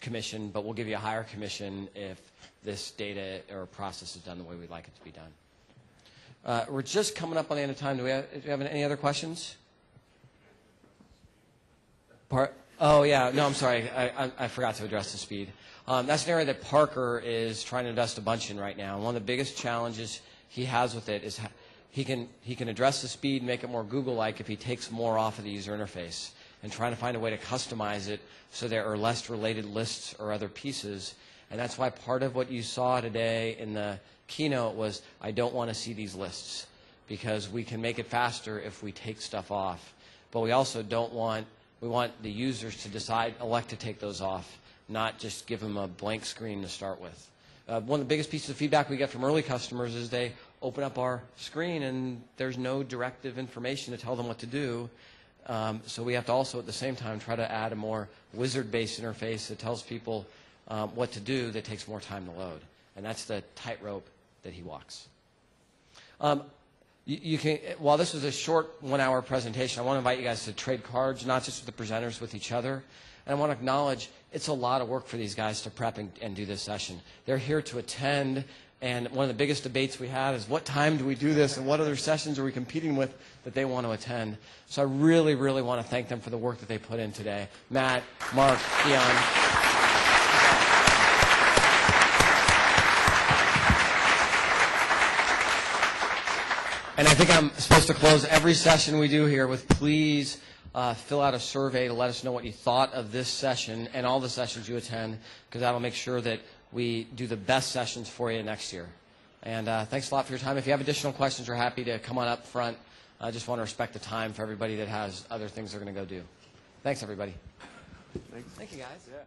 commission, but we'll give you a higher commission if this data or process is done the way we'd like it to be done. We're just coming up on the end of time. Do we have any other questions? Oh, yeah. No, I'm sorry. I forgot to address the speed. That's an area that Parker is trying to invest a bunch in right now. And one of the biggest challenges he has with it is he can address the speed and make it more Google-like if he takes more off of the user interface and trying to find a way to customize it so there are less related lists or other pieces. And that's why part of what you saw today in the keynote was, I don't want to see these lists because we can make it faster if we take stuff off. But we also we want the users to elect to take those off, not just give them a blank screen to start with. One of the biggest pieces of feedback we get from early customers is they open up our screen and there's no directive information to tell them what to do. So we have to also at the same time try to add a more wizard-based interface that tells people what to do that takes more time to load. And that's the tightrope that he walks. While this was a short 1-hour presentation, I want to invite you guys to trade cards, not just with the presenters, with each other. And I want to acknowledge it's a lot of work for these guys to prep and do this session. They're here to attend, and one of the biggest debates we have is what time do we do this and what other sessions are we competing with that they want to attend. So I really, really want to thank them for the work that they put in today. Matt, Mark, Keon. And I think I'm supposed to close every session we do here with please fill out a survey to let us know what you thought of this session and all the sessions you attend, because that'll make sure that we do the best sessions for you next year. And thanks a lot for your time. If you have additional questions, we're happy to come on up front. I just want to respect the time for everybody that has other things they're going to go do. Thanks, everybody. Thanks. Thank you, guys. Yeah.